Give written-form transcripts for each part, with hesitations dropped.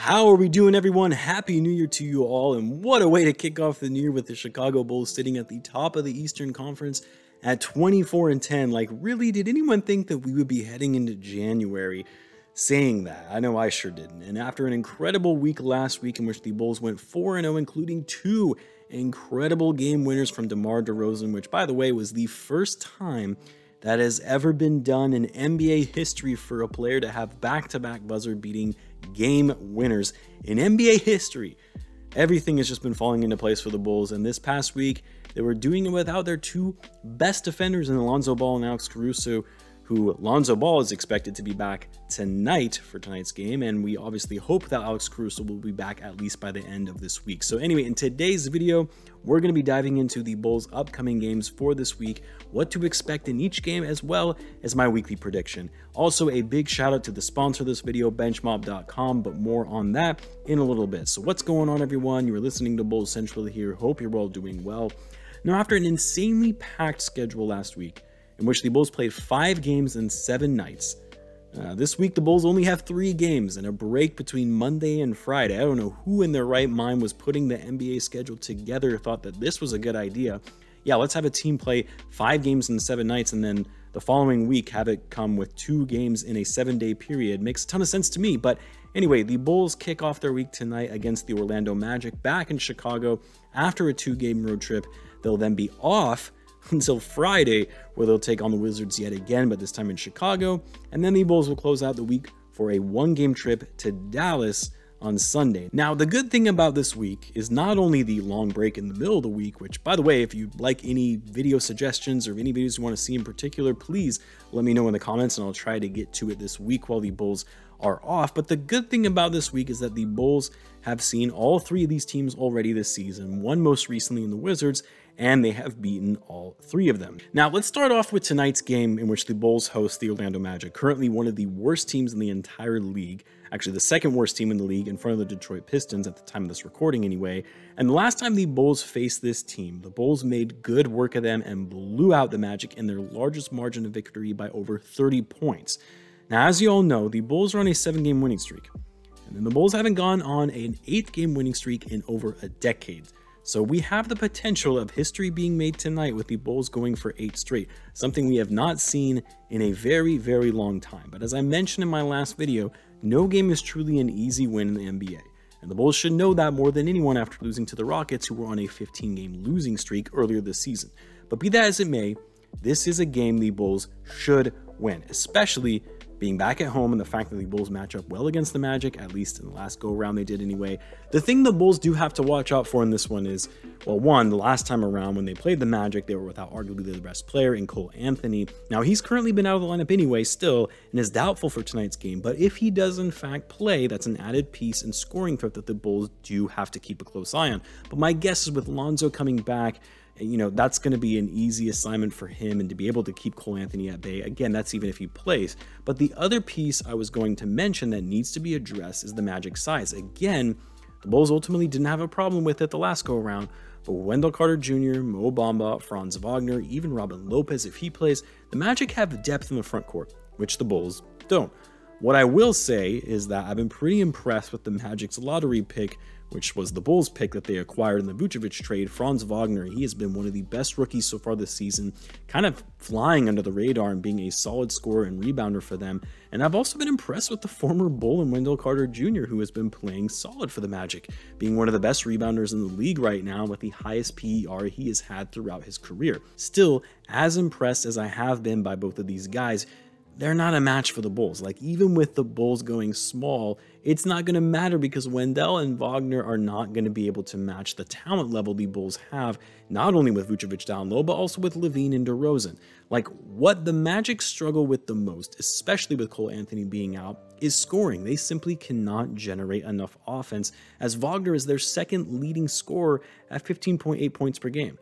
How are we doing, everyone? Happy New Year to you all, and what a way to kick off the new year with the Chicago Bulls sitting at the top of the Eastern Conference at 24-10. Like, really, did anyone think that we would be heading into January saying that? I know I sure didn't. And after an incredible week last week in which the Bulls went 4-0, including two incredible game winners from DeMar DeRozan, which, by the way, was the first time that has ever been done in NBA history for a player to have back-to-back buzzer-beating game winners in NBA history. Everything has just been falling into place for the Bulls, and this past week, they were doing it without their two best defenders in Lonzo Ball and Alex Caruso, who Lonzo Ball is expected to be back tonight for tonight's game, and we obviously hope that Alex Caruso will be back at least by the end of this week. So anyway, in today's video, we're going to be diving into the Bulls' upcoming games for this week, what to expect in each game, as well as my weekly prediction. Also, a big shout out to the sponsor of this video, benchmob.com, but more on that in a little bit. So what's going on, everyone? You're listening to Bulls Central here. Hope you're all doing well. Now, after an insanely packed schedule last week, in which the Bulls played 5 games in 7 nights. This week, the Bulls only have 3 games and a break between Monday and Friday. I don't know who in their right mind was putting the NBA schedule together, thought that this was a good idea. Yeah, let's have a team play 5 games in 7 nights and then the following week have it come with 2 games in a 7-day period. Makes a ton of sense to me. But anyway, the Bulls kick off their week tonight against the Orlando Magic back in Chicago after a 2-game road trip. They'll then be off until Friday, where they'll take on the Wizards yet again, but this time in Chicago. And then the Bulls will close out the week for a 1-game trip to Dallas on Sunday. Now, the good thing about this week is not only the long break in the middle of the week, which, by the way, if you like any video suggestions or any videos you want to see in particular, please let me know in the comments and I'll try to get to it this week while the Bulls are off. But the good thing about this week is that the Bulls have seen all 3 of these teams already this season, one most recently in the Wizards, and they have beaten all 3 of them. Now, let's start off with tonight's game in which the Bulls host the Orlando Magic, currently one of the worst teams in the entire league, actually the second worst team in the league in front of the Detroit Pistons at the time of this recording anyway. And the last time the Bulls faced this team, the Bulls made good work of them and blew out the Magic in their largest margin of victory by over 30 points. Now, as you all know, the Bulls are on a 7-game winning streak, and then the Bulls haven't gone on an 8-game winning streak in over a decade. So we have the potential of history being made tonight with the Bulls going for 8 straight, something we have not seen in a very, very long time. But as I mentioned in my last video, no game is truly an easy win in the NBA. And the Bulls should know that more than anyone after losing to the Rockets, who were on a 15-game losing streak earlier this season. But be that as it may, this is a game the Bulls should win, especially being back at home and the fact that the Bulls match up well against the Magic, at least in the last go-around they did anyway. The thing the Bulls do have to watch out for in this one is, well, one, the last time around when they played the Magic, they were without arguably their best player in Cole Anthony. Now, he's currently been out of the lineup anyway still and is doubtful for tonight's game, but if he does in fact play, that's an added piece and scoring threat that the Bulls do have to keep a close eye on. But my guess is with Lonzo coming back, you know, that's going to be an easy assignment for him, and to be able to keep Cole Anthony at bay. Again, that's even if he plays. But the other piece I was going to mention that needs to be addressed is the Magic size. Again, the Bulls ultimately didn't have a problem with it the last go around, but Wendell Carter Jr., Mo Bamba, Franz Wagner, even Robin Lopez, if he plays, the Magic have depth in the front court, which the Bulls don't. What I will say is that I've been pretty impressed with the Magic's lottery pick, which was the Bulls pick that they acquired in the Vucevic trade. Franz Wagner, he has been one of the best rookies so far this season, kind of flying under the radar and being a solid scorer and rebounder for them. And I've also been impressed with the former Bull and Wendell Carter Jr., who has been playing solid for the Magic, being one of the best rebounders in the league right now with the highest PER he has had throughout his career. Still, as impressed as I have been by both of these guys, they're not a match for the Bulls. Like, even with the Bulls going small, it's not going to matter because Wendell and Wagner are not going to be able to match the talent level the Bulls have, not only with Vucevic down low, but also with Lavine and DeRozan. Like, what the Magic struggle with the most, especially with Cole Anthony being out, is scoring. They simply cannot generate enough offense, as Wagner is their second leading scorer at 15.8 points per game.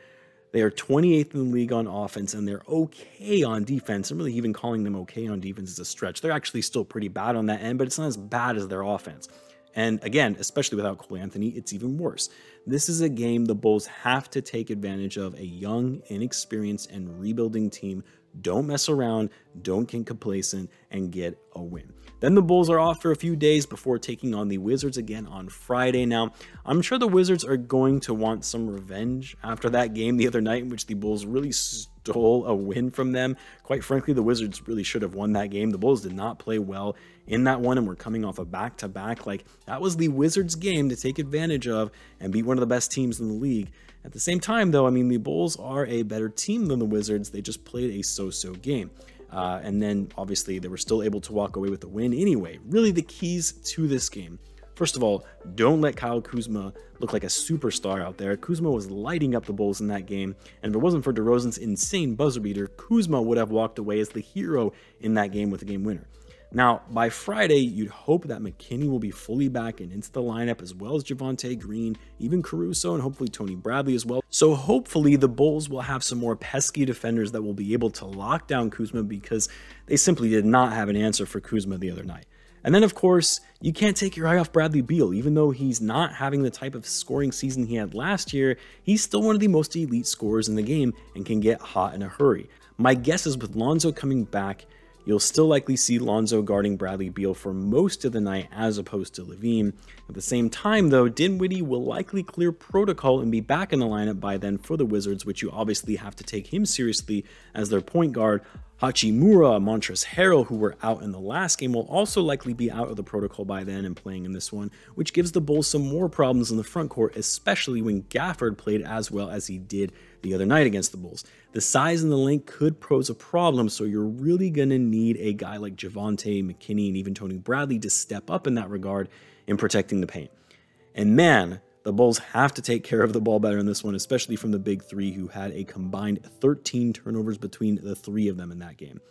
They are 28th in the league on offense, and they're okay on defense. I'm really even calling them okay on defense is a stretch. They're actually still pretty bad on that end, but it's not as bad as their offense. And again, especially without Cole Anthony, it's even worse. This is a game the Bulls have to take advantage of, a young, inexperienced, and rebuilding team Don't mess around, don't get complacent, and get a win. Then the Bulls are off for a few days before taking on the Wizards again on Friday. Now, I'm sure the Wizards are going to want some revenge after that game the other night in which the Bulls really stole a win from them. Quite frankly, the Wizards really should have won that game. The Bulls did not play well in that one and were coming off a back-to-back. Like, that was the Wizards game to take advantage of and beat one of the best teams in the league. At the same time, though, I mean, the Bulls are a better team than the Wizards. They just played a so-so game. And then, obviously, they were still able to walk away with the win anyway. Really, the keys to this game. First of all, don't let Kyle Kuzma look like a superstar out there. Kuzma was lighting up the Bulls in that game, and if it wasn't for DeRozan's insane buzzer beater, Kuzma would have walked away as the hero in that game with the game winner. Now, by Friday, you'd hope that McKinney will be fully back and into the lineup, as well as Javonte Green, even Caruso, and hopefully Tony Bradley as well. So hopefully the Bulls will have some more pesky defenders that will be able to lock down Kuzma, because they simply did not have an answer for Kuzma the other night. And then, of course, you can't take your eye off Bradley Beal. Even though he's not having the type of scoring season he had last year, he's still one of the most elite scorers in the game and can get hot in a hurry. My guess is with Lonzo coming back, you'll still likely see Lonzo guarding Bradley Beal for most of the night as opposed to Lavine. At the same time, though, Dinwiddie will likely clear protocol and be back in the lineup by then for the Wizards, which you obviously have to take him seriously as their point guard. Hachimura, Montrezl Harrell, who were out in the last game, will also likely be out of the protocol by then and playing in this one, which gives the Bulls some more problems in the front court, especially when Gafford played as well as he did the other night against the Bulls. The size and the length could pose a problem, so you're really going to need a guy like Javonte, McKinney, and even Tony Bradley to step up in that regard in protecting the paint. And man, the Bulls have to take care of the ball better in this one, especially from the big three, who had a combined 13 turnovers between the three of them in that game.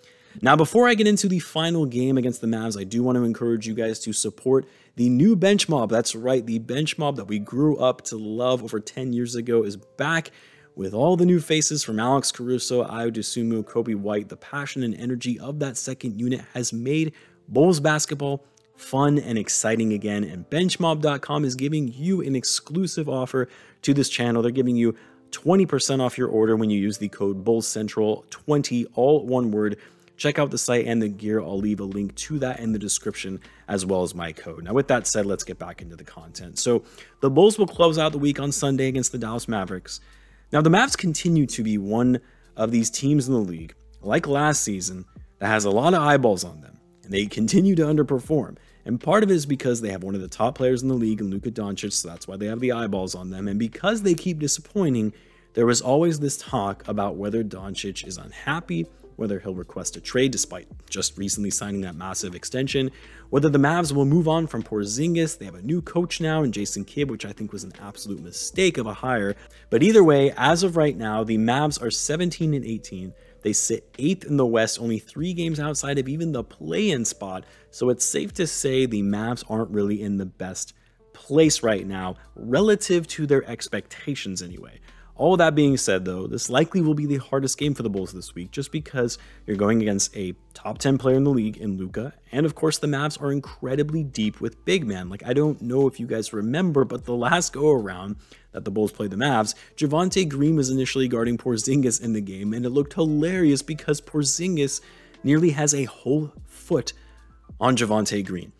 Now, before I get into the final game against the Mavs, I do want to encourage you guys to support the new bench mob. That's right, the bench mob that we grew up to love over 10 years ago is back with all the new faces from Alex Caruso, Dosunmu, Coby White. The passion and energy of that second unit has made Bulls basketball fun and exciting again, and benchmob.com is giving you an exclusive offer to this channel. They're giving you 20% off your order when you use the code BullsCentral20, all one word. Check out the site and the gear. I'll leave a link to that in the description, as well as my code. Now, with that said, let's get back into the content. So the Bulls will close out the week on Sunday against the Dallas Mavericks. Now, the Mavs continue to be one of these teams in the league, like last season, that has a lot of eyeballs on them, and they continue to underperform. And part of it is because they have one of the top players in the league in Luka Doncic, so that's why they have the eyeballs on them. And because they keep disappointing, there was always this talk about whether Doncic is unhappy, whether he'll request a trade despite just recently signing that massive extension, whether the Mavs will move on from Porzingis. They have a new coach now in Jason Kidd, which I think was an absolute mistake of a hire. But either way, as of right now, the Mavs are 17-18. They sit 8th in the West, only 3 games outside of even the play-in spot. So it's safe to say the Mavs aren't really in the best place right now, relative to their expectations anyway. All of that being said, though, this likely will be the hardest game for the Bulls this week, just because you're going against a top 10 player in the league in Luka, and of course the Mavs are incredibly deep with big man. Like, I don't know if you guys remember, but the last go-around that the Bulls played the Mavs, Javonte Green was initially guarding Porzingis in the game, and it looked hilarious because Porzingis nearly has a whole foot on Javonte Green.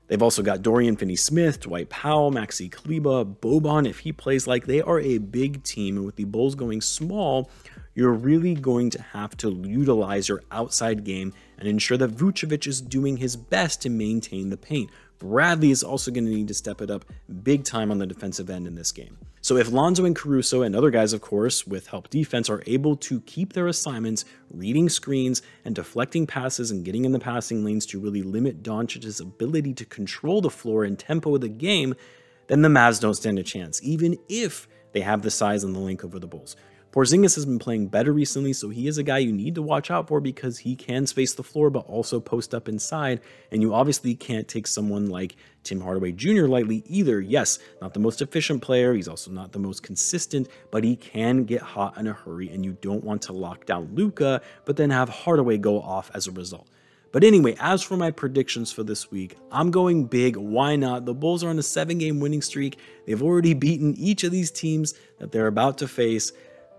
They've also got Dorian Finney-Smith, Dwight Powell, Maxi Kleber, Boban. If he plays, like, they are a big team, and with the Bulls going small, you're really going to have to utilize your outside game and ensure that Vucevic is doing his best to maintain the paint. Bradley is also going to need to step it up big time on the defensive end in this game. So if Lonzo and Caruso and other guys, of course, with help defense are able to keep their assignments, reading screens and deflecting passes and getting in the passing lanes to really limit Doncic's ability to control the floor and tempo of the game, then the Mavs don't stand a chance, even if they have the size and the length over the Bulls. Porzingis has been playing better recently, so he is a guy you need to watch out for because he can space the floor but also post up inside, and you obviously can't take someone like Tim Hardaway Jr. lightly either. Yes, not the most efficient player, he's also not the most consistent, but he can get hot in a hurry, and you don't want to lock down Luka, but then have Hardaway go off as a result. But anyway, as for my predictions for this week, I'm going big. Why not? The Bulls are on a 7-game winning streak. They've already beaten each of these teams that they're about to face.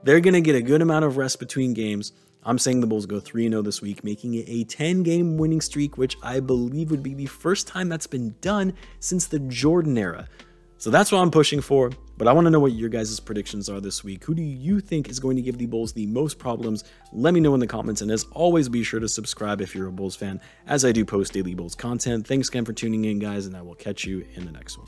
They're going to get a good amount of rest between games. I'm saying the Bulls go 3-0 this week, making it a 10-game winning streak, which I believe would be the first time that's been done since the Jordan era. So that's what I'm pushing for, but I want to know what your guys' predictions are this week. Who do you think is going to give the Bulls the most problems? Let me know in the comments, and as always, be sure to subscribe if you're a Bulls fan, as I do post daily Bulls content. Thanks again for tuning in, guys, and I will catch you in the next one.